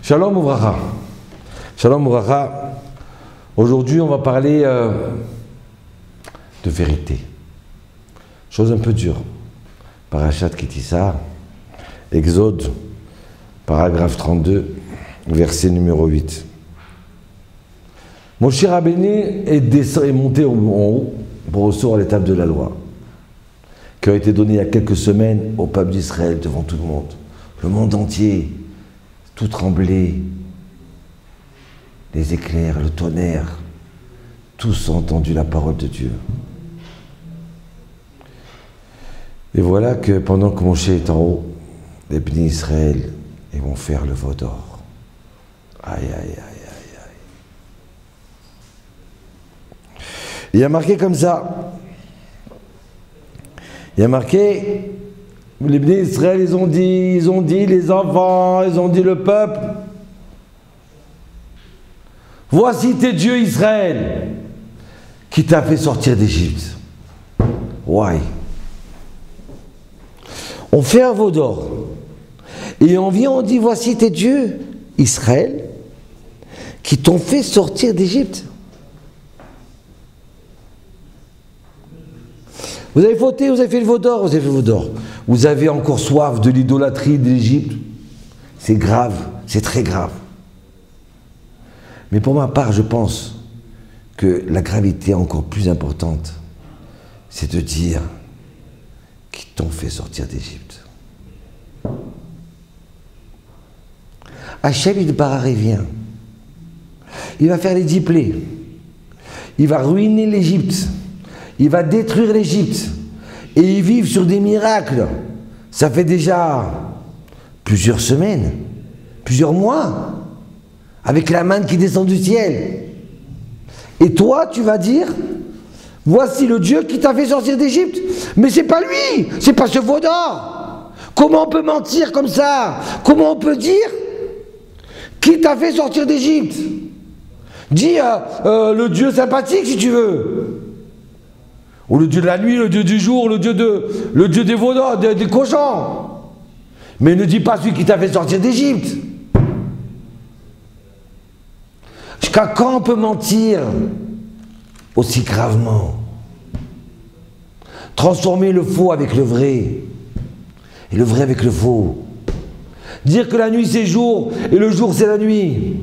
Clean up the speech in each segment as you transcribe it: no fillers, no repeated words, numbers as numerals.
Shalom Ouvracha. Shalom Ouvracha. Aujourd'hui, on va parler de vérité. Chose un peu dure. Parashat Kitissa, Exode, paragraphe 32, verset numéro 8. Moshe Rabbeinu est monté en haut pour recevoir l'étape de la loi, qui a été donnée il y a quelques semaines au peuple d'Israël devant tout le monde entier. Tout tremblait, les éclairs, le tonnerre, tous ont entendu la parole de Dieu. Et voilà que pendant que Moshe est en haut, les bénis Israël, ils vont faire le veau d'or. Aïe, aïe, aïe, aïe, aïe. Il y a marqué comme ça. Il y a marqué... Les bénis Israël, ils ont dit les enfants, ils ont dit le peuple. Voici tes dieux Israël, qui t'a fait sortir d'Égypte. Why? On fait un veau d'or. Et on vient, on dit, voici tes dieux Israël, qui t'ont fait sortir d'Égypte. Vous avez fauté, vous avez fait le veau d'or, vous avez fait le veau d'or. Vous avez encore soif de l'idolâtrie de l'Égypte. C'est grave, c'est très grave. Mais pour ma part, je pense que la gravité encore plus importante, c'est de dire qu'ils t'ont fait sortir d'Égypte. Hachem Yitbarach revient. Il va faire les 10 plaies. Il va ruiner l'Égypte. Il va détruire l'Égypte. Et ils vivent sur des miracles. Ça fait déjà plusieurs semaines, plusieurs mois, avec la manne qui descend du ciel. Et toi, tu vas dire, voici le Dieu qui t'a fait sortir d'Égypte. Mais c'est pas lui, c'est pas ce veau d'or. Comment on peut mentir comme ça? Comment on peut dire qui t'a fait sortir d'Égypte? Dis le Dieu sympathique si tu veux. Ou le Dieu de la nuit, le Dieu du jour, le Dieu des veaux, des cochons. Mais ne dis pas celui qui t'a fait sortir d'Égypte. Jusqu'à quand on peut mentir aussi gravement? Transformer le faux avec le vrai. Et le vrai avec le faux. Dire que la nuit c'est jour et le jour c'est la nuit.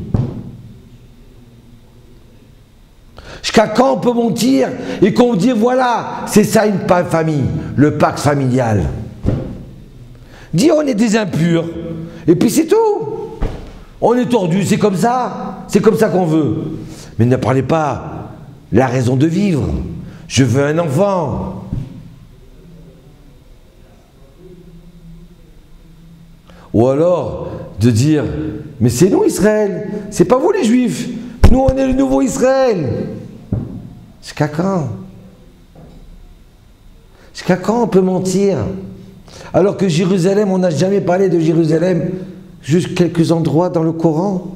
Jusqu'à quand on peut mentir et qu'on dit voilà, c'est ça une famille, le pacte familial. Dis on est des impurs, et puis c'est tout. On est tordus, c'est comme ça qu'on veut. Mais ne parlez pas la raison de vivre. Je veux un enfant. Ou alors de dire, mais c'est nous Israël, c'est pas vous les Juifs. Nous on est le nouveau Israël. Jusqu'à quand? Jusqu'à quand on peut mentir? Alors que Jérusalem, on n'a jamais parlé de Jérusalem, juste quelques endroits dans le Coran.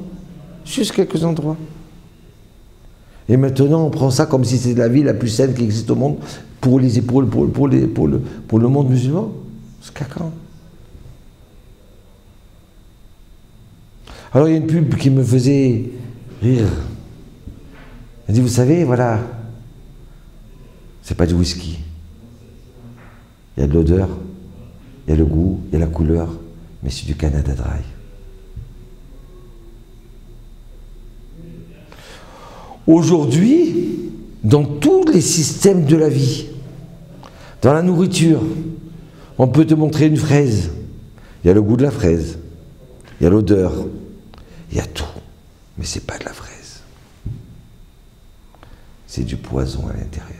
Juste quelques endroits. Et maintenant, on prend ça comme si c'était la ville la plus saine qui existe au monde pour le monde musulman. Jusqu'à quand? Alors il y a une pub qui me faisait rire. Elle dit, vous savez, voilà, c'est pas du whisky. Il y a de l'odeur, il y a le goût, il y a la couleur, mais c'est du Canada Dry. Aujourd'hui, dans tous les systèmes de la vie, dans la nourriture, on peut te montrer une fraise. Il y a le goût de la fraise, il y a l'odeur, il y a tout, mais c'est pas de la fraise. C'est du poison à l'intérieur.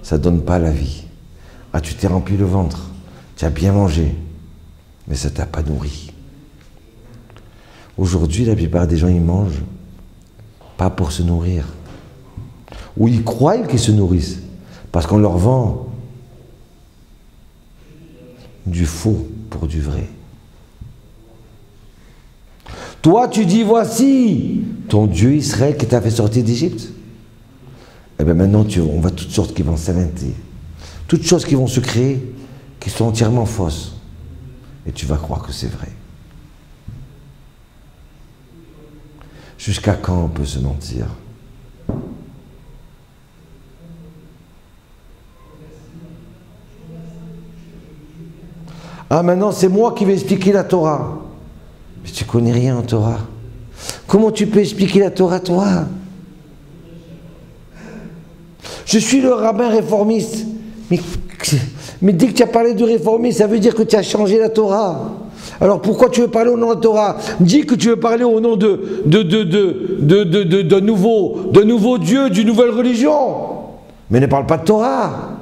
Ça ne donne pas la vie. Ah, tu t'es rempli le ventre, tu as bien mangé, mais ça ne t'a pas nourri. Aujourd'hui, la plupart des gens, ils mangent, pas pour se nourrir. Ou ils croient qu'ils se nourrissent, parce qu'on leur vend du faux pour du vrai. Toi, tu dis, voici ton Dieu Israël qui t'a fait sortir d'Égypte. Eh bien maintenant, on voit toutes sortes qui vont s'inventer. Toutes choses qui vont se créer, qui sont entièrement fausses. Et tu vas croire que c'est vrai. Jusqu'à quand on peut se mentir? Ah, maintenant c'est moi qui vais expliquer la Torah. Mais tu connais rien en Torah. Comment tu peux expliquer la Torah, toi? Je suis le rabbin réformiste. Mais dès que tu as parlé de réformiste, ça veut dire que tu as changé la Torah. Alors pourquoi tu veux parler au nom de la Torah? Dis que tu veux parler au nom d'un nouveau Dieu, d'une nouvelle religion. Mais ne parle pas de Torah.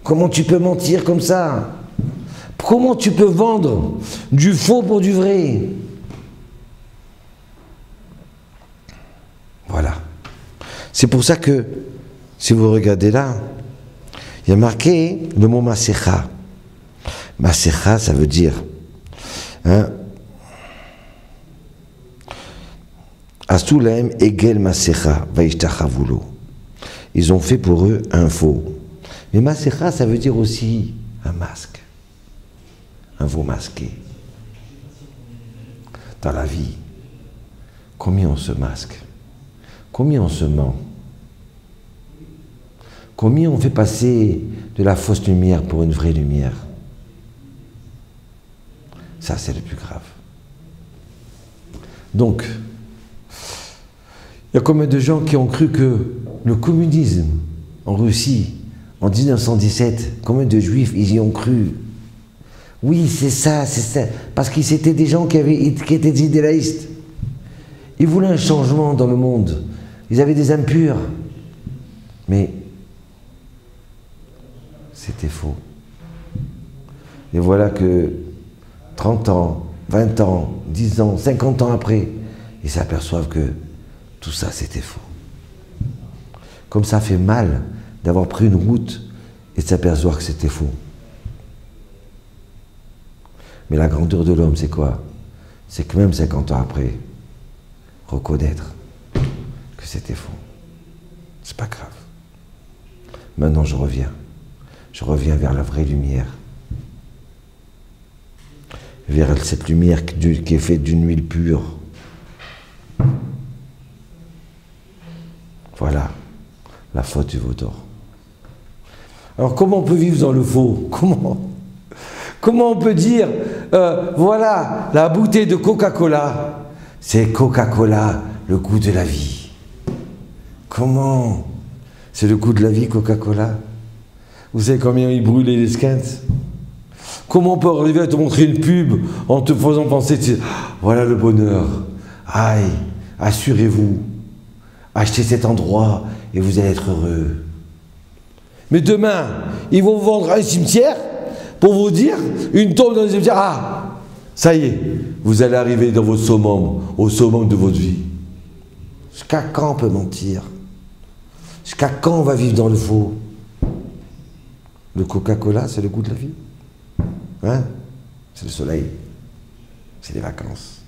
Comment tu peux mentir comme ça? Comment tu peux vendre du faux pour du vrai? Voilà. C'est pour ça que, si vous regardez là, il y a marqué le mot Masecha. Masecha, ça veut dire Asulaim Egel Masecha Vaishtachavulu. Ils ont fait pour eux un faux. Mais Masecha, ça veut dire aussi un masque. Un veau masqué. Dans la vie, combien on se masque? Combien on se ment? Combien on fait passer de la fausse lumière pour une vraie lumière? Ça, c'est le plus grave. Donc, il y a combien de gens qui ont cru que le communisme en Russie, en 1917, combien de juifs ils y ont cru? Oui, c'est ça, parce que c'était des gens qui étaient des idéalistes. Ils voulaient un changement dans le monde. Ils avaient des âmes pures. Mais c'était faux. Et voilà que 30 ans, 20 ans, 10 ans, 50 ans après, ils s'aperçoivent que tout ça c'était faux. Comme ça fait mal d'avoir pris une route et de s'apercevoir que c'était faux. Mais la grandeur de l'homme, c'est quoi? C'est que même 50 ans après, reconnaître que c'était faux. C'est pas grave. Maintenant, je reviens. Je reviens vers la vraie lumière. Vers cette lumière qui est faite d'une huile pure. Voilà, la faute du veau d'or. Alors, comment on peut vivre dans le faux? Comment on peut dire, voilà, la bouteille de Coca-Cola, c'est Coca-Cola, le goût de la vie. Comment? C'est le goût de la vie, Coca-Cola? Vous savez combien ils brûlaient les skins? Comment on peut arriver à te montrer une pub en te faisant penser, voilà le bonheur. Aïe, assurez-vous, achetez cet endroit et vous allez être heureux. Mais demain, ils vont vous vendre un cimetière pour vous dire, une tombe dans le cimetière, ah, ça y est, vous allez arriver dans votre summum, au summum de votre vie. Jusqu'à quand on peut mentir? Jusqu'à quand on va vivre dans le faux? Le Coca-Cola, c'est le goût de la vie. Hein? C'est le soleil. C'est les vacances.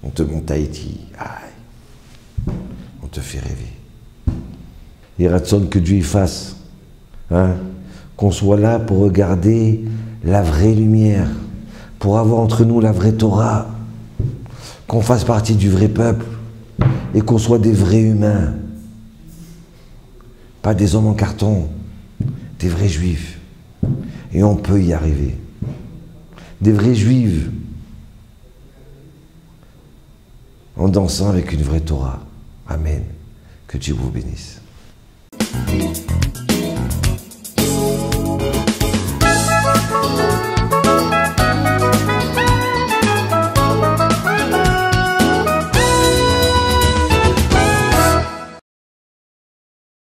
On te monte à Haïti. Aïe. On te fait rêver. Il ratsonne que Dieu y fasse. Hein? Qu'on soit là pour regarder la vraie lumière. Pour avoir entre nous la vraie Torah. Qu'on fasse partie du vrai peuple. Et qu'on soit des vrais humains. Pas des hommes en carton. Des vrais juifs. Et on peut y arriver. Des vrais juifs. En dansant avec une vraie Torah. Amen. Que Dieu vous bénisse.